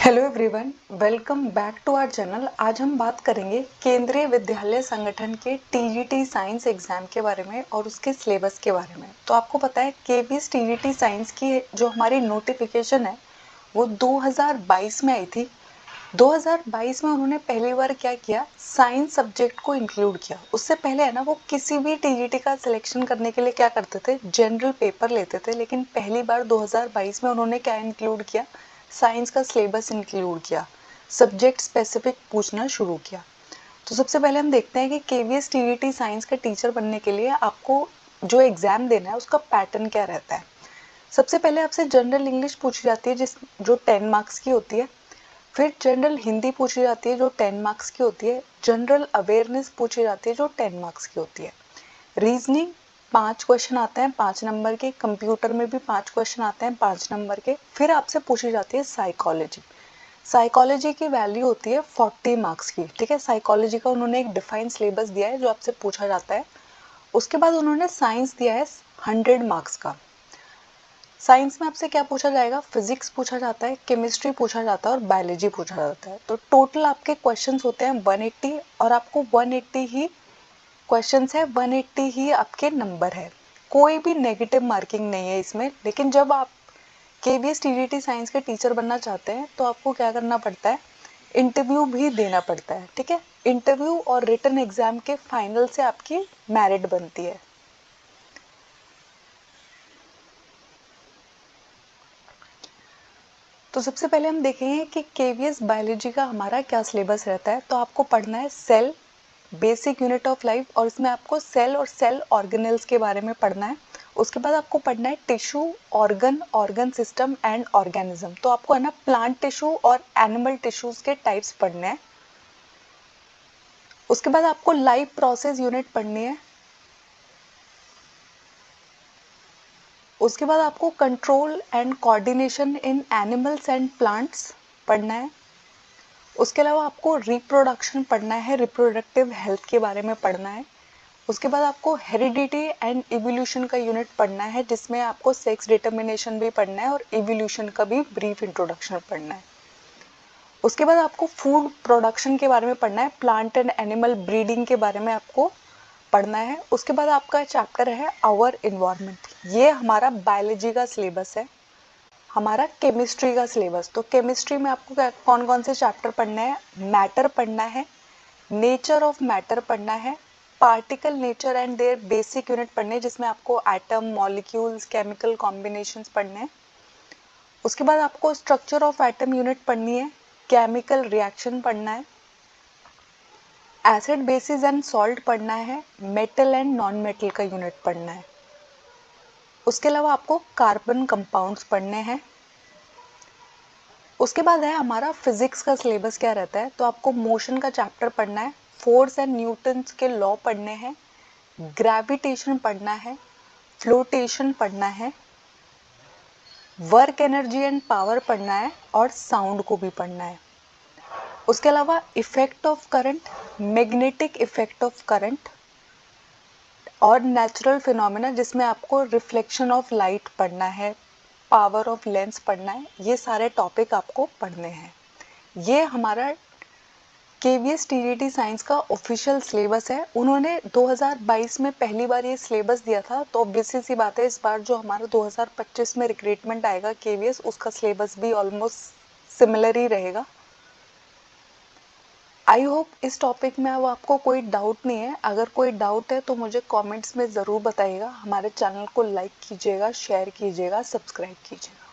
Hello everyone, welcome back to our channel. आज हम बात करेंगे केंद्रीय विद्यालय संगठन के टीजीटी साइंस एग्जाम के बारे में और उसके सिलेबस के बारे में। तो आपको पता है केवीएस टीजीटी साइंस की जो हमारी नोटिफिकेशन है वो 2022 में आई थी। 2022 में उन्होंने पहली बार क्या किया, साइंस सब्जेक्ट को इंक्लूड किया। उससे पहले है ना, वो किसी भी टीजीटी का सिलेक्शन करने के लिए क्या करते थे, जनरल पेपर लेते थे। लेकिन पहली बार 2022 में उन्होंने क्या इंक्लूड किया, साइंस का सिलेबस इंक्लूड किया, सब्जेक्ट स्पेसिफिक पूछना शुरू किया। तो सबसे पहले हम देखते हैं कि केवीएस टीजीटी साइंस का टीचर बनने के लिए आपको जो एग्जाम देना है उसका पैटर्न क्या रहता है। सबसे पहले आपसे जनरल इंग्लिश पूछी जाती है जो 10 मार्क्स की होती है। फिर जनरल हिंदी पूछी जाती है जो 10 मार्क्स की होती है। जनरल अवेयरनेस पूछी जाती है जो 10 मार्क्स की होती है। रीजनिंग 5 क्वेश्चन आते हैं 5 नंबर के। कंप्यूटर में भी 5 क्वेश्चन आते हैं 5 नंबर के। फिर आपसे पूछी जाती है साइकोलॉजी। साइकोलॉजी की वैल्यू होती है 40 मार्क्स की। ठीक है, साइकोलॉजी का उन्होंने एक डिफाइंड सिलेबस दिया है जो आपसे पूछा जाता है। उसके बाद उन्होंने साइंस दिया है 100 मार्क्स का। साइंस में आपसे क्या पूछा जाएगा, फिजिक्स पूछा जाता है, केमिस्ट्री पूछा जाता है और बायोलॉजी पूछा जाता है। तो टोटल आपके क्वेश्चंस होते हैं 180 और आपको 180 ही क्वेश्चंस है, 180 ही आपके नंबर है। कोई भी नेगेटिव मार्किंग नहीं है इसमें। लेकिन जब आप केवीएस टीजीटी साइंस के टीचर बनना चाहते हैं तो आपको क्या करना पड़ता है, इंटरव्यू भी देना पड़ता है। ठीक है, इंटरव्यू और रिटन एग्जाम के फाइनल से आपकी मेरिट बनती है। तो सबसे पहले हम देखेंगे कि केवीएस बायोलॉजी का हमारा क्या सिलेबस रहता है। तो आपको पढ़ना है cell, basic unit of life, और इसमें आपको सेल और सेल ऑर्गेनेल्स के बारे में पढ़ना है। उसके बाद आपको पढ़ना है tissue, organ, organ system and organism. तो आपको है ना प्लांट टिश्यू और एनिमल टिश्यूज के टाइप्स पढ़ने हैं। उसके बाद आपको लाइफ प्रोसेस यूनिट पढ़नी है। उसके बाद आपको control and coordination in animals and plants पढ़ना है। उसके अलावा आपको रिप्रोडक्शन पढ़ना है, रिप्रोडक्टिव हेल्थ के बारे में पढ़ना है। उसके बाद आपको हेरिडिटी एंड इवोल्यूशन का यूनिट पढ़ना है जिसमें आपको सेक्स डिटर्मिनेशन भी पढ़ना है और इवोल्यूशन का भी ब्रीफ इंट्रोडक्शन पढ़ना है। उसके बाद आपको फूड प्रोडक्शन के बारे में पढ़ना है, प्लांट एंड एनिमल ब्रीडिंग के बारे में आपको पढ़ना है। उसके बाद आपका चैप्टर है आवर इन्वायरमेंट। ये हमारा बायोलॉजी का सिलेबस है। हमारा केमिस्ट्री का सिलेबस, तो केमिस्ट्री में आपको कौन कौन से चैप्टर पढ़ने हैं, मैटर पढ़ना है, नेचर ऑफ मैटर पढ़ना है, particle nature and their basic unit पढ़ने हैं जिसमें आपको एटम, मॉलिक्यूल्स, केमिकल कॉम्बिनेशंस पढ़ने हैं। उसके बाद आपको स्ट्रक्चर ऑफ एटम यूनिट पढ़नी है, केमिकल रिएक्शन पढ़ना है, एसिड बेसिस एंड सॉल्ट पढ़ना है, मेटल एंड नॉन मेटल का यूनिट पढ़ना है। उसके अलावा आपको कार्बन कंपाउंड्स पढ़ने हैं। उसके बाद है हमारा फिजिक्स का सिलेबस क्या रहता है। तो आपको मोशन का चैप्टर पढ़ना है, फोर्स एंड न्यूटन्स के लॉ पढ़ने हैं, ग्रेविटेशन पढ़ना है, फ्लोटेशन पढ़ना है, वर्क एनर्जी एंड पावर पढ़ना है और साउंड को भी पढ़ना है। उसके अलावा effect of current, magnetic effect of current और नेचुरल फिनोमेना जिसमें आपको रिफ्लेक्शन ऑफ लाइट पढ़ना है, पावर ऑफ लेंस पढ़ना है। ये सारे टॉपिक आपको पढ़ने हैं। ये हमारा केवीएस टीजीटी साइंस का ऑफिशियल सिलेबस है। उन्होंने 2022 में पहली बार ये सिलेबस दिया था, तो ऑब्वियसली सी बात है इस बार जो हमारा 2025 में रिक्रूटमेंट आएगा केवीएस, उसका सिलेबस भी ऑलमोस्ट सिमिलर ही रहेगा। आई होप इस टॉपिक में अब आपको कोई डाउट नहीं है। अगर कोई डाउट है तो मुझे कमेंट्स में ज़रूर बताइएगा। हमारे चैनल को लाइक कीजिएगा, शेयर कीजिएगा, सब्सक्राइब कीजिएगा।